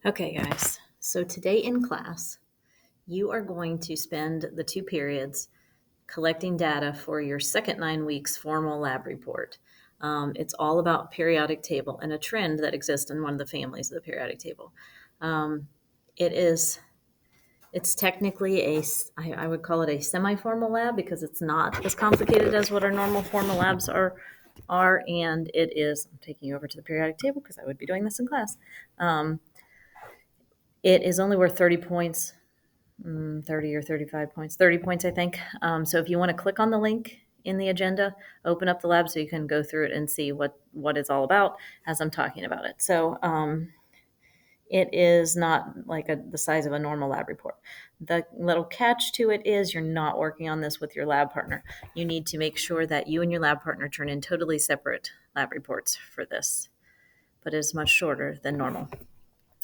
Okay, guys. So today in class, you are going to spend the 2 periods collecting data for your second 9 weeks formal lab report. It's all about periodic table and a trend that exists in one of the families of the periodic table. Um, it is it's technically I would call it a semi-formal lab because it's not as complicated as what our normal formal labs are, and it is. I'm taking you over to the periodic table because I would be doing this in class. It is only worth 30 points, 30 or 35 points, 30 points, I think. So if you want to click on the link in the agenda, open up the lab so you can go through it and see what it's all about as I'm talking about it. So it is not like the size of a normal lab report. The little catch to it is you're not working on this with your lab partner. You need to make sure that you and your lab partner turn in totally separate lab reports for this, but it's much shorter than normal.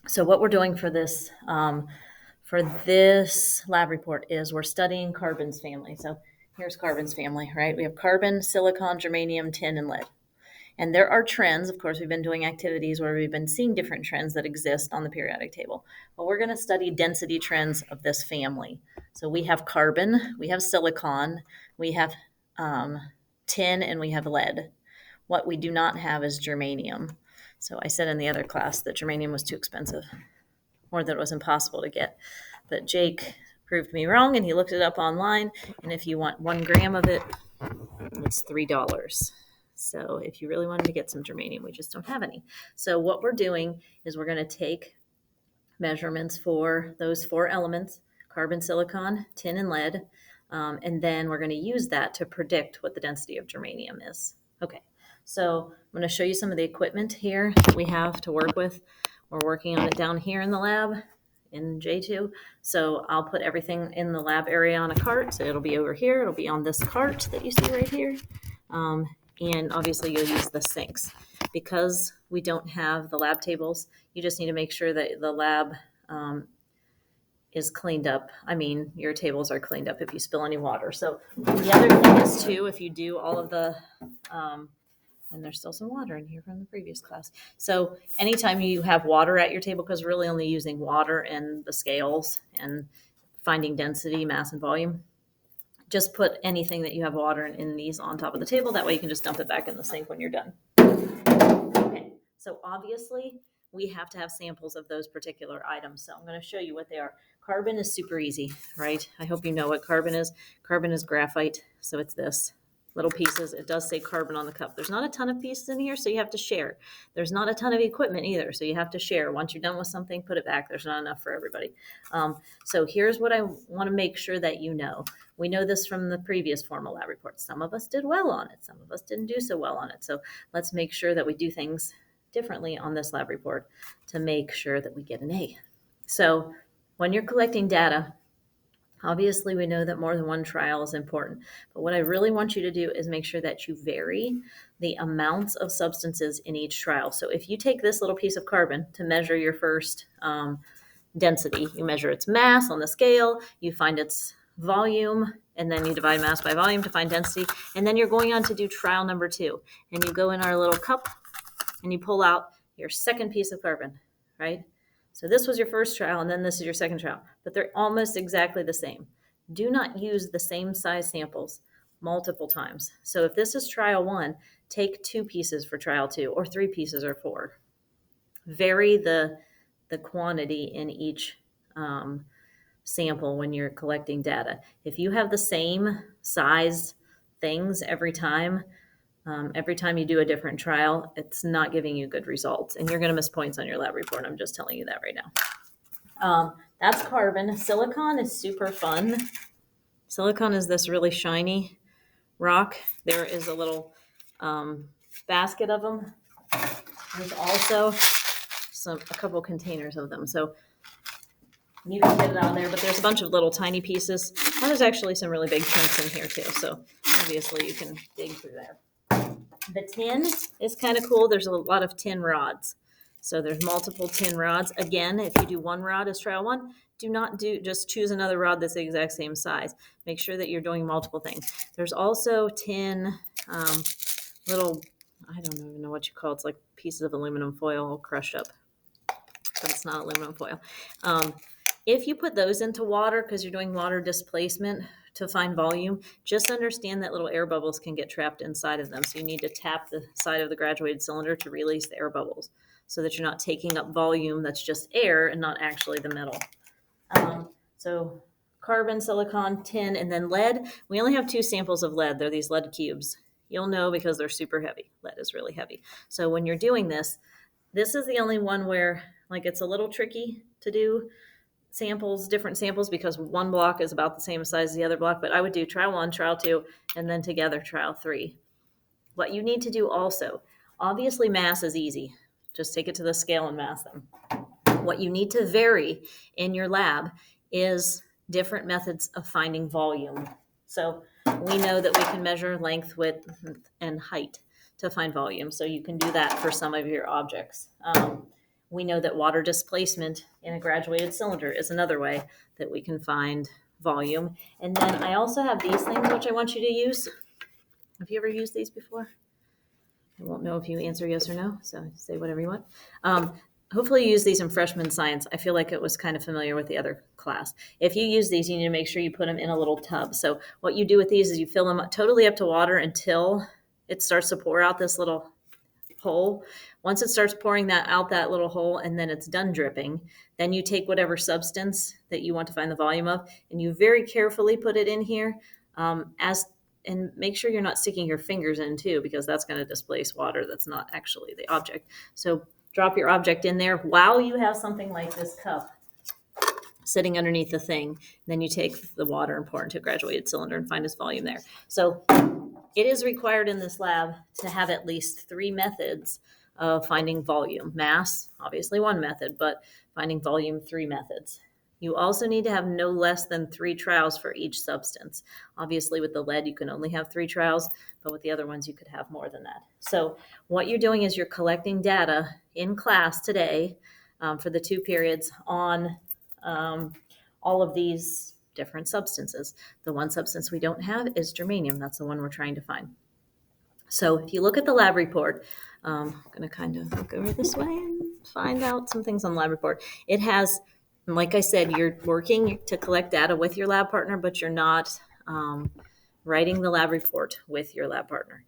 So what we're doing for this lab report is we're studying carbon's family. So here's carbon's family, right? We have carbon, silicon, germanium, tin, and lead. And there are trends. Of course, we've been doing activities where we've been seeing different trends that exist on the periodic table. But we're going to study density trends of this family. So we have carbon, we have silicon, we have tin, and we have lead. What we do not have is germanium. So I said in the other class that germanium was too expensive, or that it was impossible to get. But Jake proved me wrong, and he looked it up online. And if you want 1 gram of it, it's $3. So if you really wanted to get some germanium, we just don't have any. So what we're doing is we're going to take measurements for those 4 elements: carbon, silicon, tin, and lead. And then we're going to use that to predict what the density of germanium is. Okay, so I'm going to show you some of the equipment here that we have to work with. We're working on it down here in the lab in J2. So I'll put everything in the lab area on a cart. So it'll be over here. It'll be on this cart that you see right here. And obviously you'll use the sinks. Because we don't have the lab tables, you just need to make sure that the lab is cleaned up. I mean, your tables are cleaned up if you spill any water. So the other thing is too, if you do all of the, and there's still some water in here from the previous class. So anytime you have water at your table, because we're really only using water and the scales and finding density, mass, and volume, just put anything that you have water in these on top of the table. That way you can just dump it back in the sink when you're done. Okay, so obviously we have to have samples of those particular items. So I'm going to show you what they are. Carbon is super easy, right? I hope you know what carbon is. Carbon is graphite, so it's this. Little pieces. It does say carbon on the cup. There's not a ton of pieces in here, so you have to share. There's not a ton of equipment either, so you have to share. Once you're done with something, put it back. There's not enough for everybody. So here's what I want to make sure that you know. We know this from the previous formal lab reports. Some of us did well on it. Some of us didn't do so well on it. So let's make sure that we do things differently on this lab report to make sure that we get an A. So when you're collecting data, obviously, we know that more than one trial is important, but what I really want you to do is make sure that you vary the amounts of substances in each trial. So if you take this little piece of carbon to measure your first density, you measure its mass on the scale, you find its volume, and then you divide mass by volume to find density, and then you're going on to do trial number 2, and you go in our little cup and you pull out your second piece of carbon, right? So this was your first trial, and then this is your second trial, but they're almost exactly the same. Do not use the same size samples multiple times. So if this is trial 1, take 2 pieces for trial 2, or 3 pieces or 4. Vary the quantity in each sample when you're collecting data. If you have the same size things every time you do a different trial, it's not giving you good results, and you're going to miss points on your lab report. I'm just telling you that right now. That's carbon. Silicon is super fun. Silicon is this really shiny rock. There is a little basket of them. There's also a couple containers of them. So you can get it out there, but there's a bunch of little tiny pieces. And there's actually some really big chunks in here too. So obviously you can dig through there. The tin is kind of cool. There's a lot of tin rods. So there's multiple tin rods. Again, if you do 1 rod as trial 1, do not just choose another rod that's the exact same size. Make sure that you're doing multiple things. There's also tin, little, I don't even know what you call it. It's like pieces of aluminum foil all crushed up. but it's not aluminum foil. If you put those into water, because you're doing water displacement to find volume, just understand that little air bubbles can get trapped inside of them. So you need to tap the side of the graduated cylinder to release the air bubbles so that you're not taking up volume that's just air and not actually the metal. So carbon, silicon, tin, and then lead. We only have 2 samples of lead. They're these lead cubes. You'll know because they're super heavy. Lead is really heavy. So when you're doing this is the only one where like it's a little tricky to do different samples, because one block is about the same size as the other block. But I would do trial 1, trial 2, and then together trial 3. What you need to do also, obviously mass is easy. Just take it to the scale and mass them. What you need to vary in your lab is different methods of finding volume. So we know that we can measure length, width, and height to find volume. So you can do that for some of your objects. We know that water displacement in a graduated cylinder is another way that we can find volume. And then I also have these things which I want you to use. Have you ever used these before? I won't know if you answer yes or no, so say whatever you want. Hopefully you use these in freshman science. I feel like it was kind of familiar with the other class. If you use these, you need to make sure you put them in a little tub. So what you do with these is you fill them totally up to water until it starts to pour out this little hole. Once it starts pouring that out that little hole and then it's done dripping, then you take whatever substance that you want to find the volume of and you very carefully put it in here, and make sure you're not sticking your fingers in too, because that's going to displace water that's not actually the object. So drop your object in there while you have something like this cup sitting underneath the thing. Then you take the water and pour it into a graduated cylinder and find its volume there. So it is required in this lab to have at least 3 methods of finding volume. Mass, obviously 1 method, but finding volume, 3 methods. You also need to have no less than 3 trials for each substance. Obviously, with the lead, you can only have 3 trials, but with the other ones, you could have more than that. So what you're doing is you're collecting data in class today for the 2 periods on all of these different substances. The one substance we don't have is germanium. That's the one we're trying to find. So if you look at the lab report, I'm going to kind of look over this way and find out some things on the lab report. It has, like I said, you're working to collect data with your lab partner, but you're not writing the lab report with your lab partner.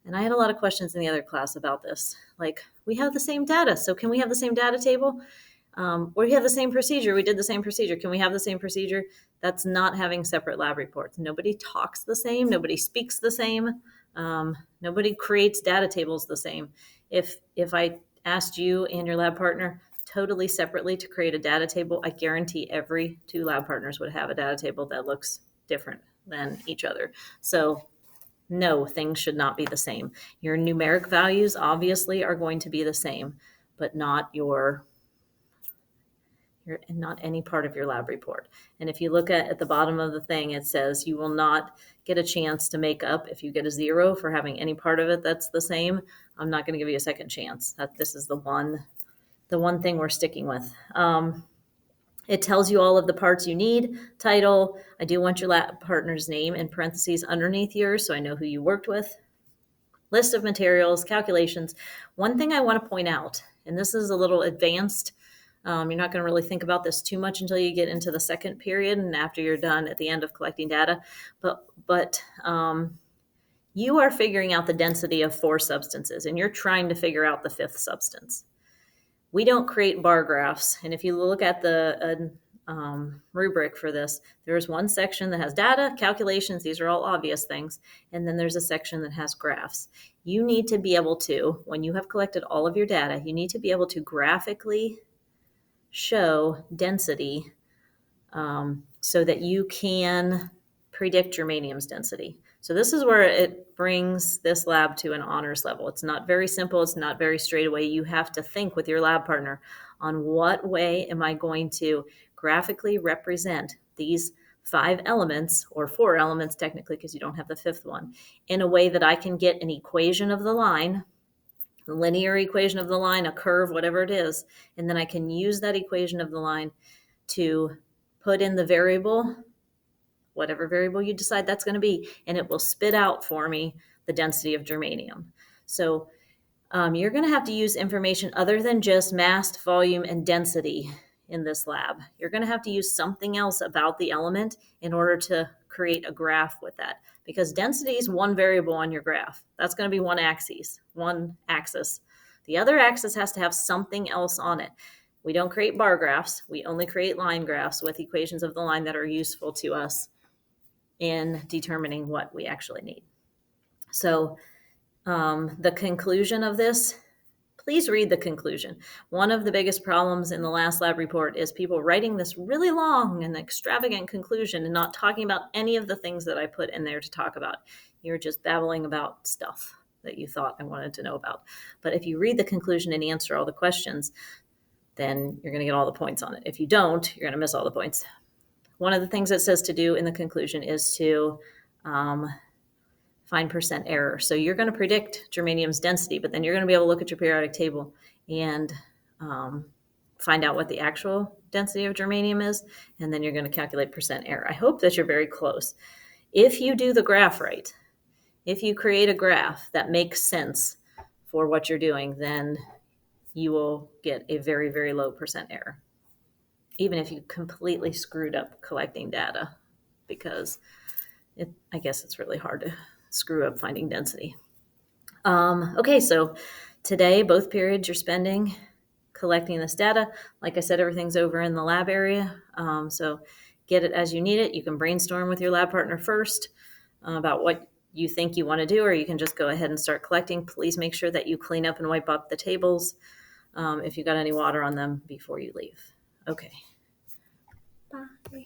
And I had a lot of questions in the other class about this. Like, we have the same data, so can we have the same data table? We have the same procedure. We did the same procedure. Can we have the same procedure? That's not having separate lab reports. Nobody talks the same. Nobody speaks the same. Nobody creates data tables the same. If I asked you and your lab partner totally separately to create a data table, I guarantee every 2 lab partners would have a data table that looks different than each other. So no, things should not be the same. Your numeric values obviously are going to be the same, but not not any part of your lab report. And if you look at the bottom of the thing, it says you will not get a chance to make up if you get a 0 for having any part of it that's the same. I'm not going to give you a second chance. This is the one thing we're sticking with. It tells you all of the parts you need. Title, I do want your lab partner's name in parentheses underneath yours so I know who you worked with. List of materials, calculations. One thing I want to point out, and this is a little advanced, you're not going to really think about this too much until you get into the second period and after you're done at the end of collecting data. But you are figuring out the density of 4 substances, and you're trying to figure out the 5th substance. We don't create bar graphs. And if you look at the rubric for this, there's one section that has data, calculations. These are all obvious things. And then there's a section that has graphs. You need to be able to, when you have collected all of your data, you need to be able to graphically show density so that you can predict germanium's density. So this is where it brings this lab to an honors level. It's not very simple. It's not very straight away. You have to think with your lab partner on what way am I going to graphically represent these 5 elements, or 4 elements technically because you don't have the 5th one, in a way that I can get an equation of the line, a linear equation of the line, a curve, whatever it is, and then I can use that equation of the line to put in the variable, whatever variable you decide that's going to be, and it will spit out for me the density of germanium. So You're going to have to use information other than just mass, volume, and density in this lab. You're going to have to use something else about the element in order to create a graph with that, because density is one variable on your graph. That's going to be one axis. The other axis has to have something else on it. We don't create bar graphs. We only create line graphs with equations of the line that are useful to us in determining what we actually need. So the conclusion of this, please read the conclusion. One of the biggest problems in the last lab report is people writing this really long and extravagant conclusion and not talking about any of the things that I put in there to talk about. You're just babbling about stuff that you thought I wanted to know about. But if you read the conclusion and answer all the questions, then you're going to get all the points on it. If you don't, you're going to miss all the points. One of the things it says to do in the conclusion is to find percent error. So you're going to predict germanium's density, but then you're going to be able to look at your periodic table and find out what the actual density of germanium is, and then you're going to calculate percent error. I hope that you're very close. If you do the graph right, if you create a graph that makes sense for what you're doing, then you will get a very, very low percent error, even if you completely screwed up collecting data, because I guess it's really hard to screw up finding density. Okay, so today, both periods you're spending collecting this data. Like I said, everything's over in the lab area. So get it as you need it. You can brainstorm with your lab partner first about what you think you want to do, or you can just go ahead and start collecting. Please make sure that you clean up and wipe up the tables if you got any water on them before you leave. Okay. Bye.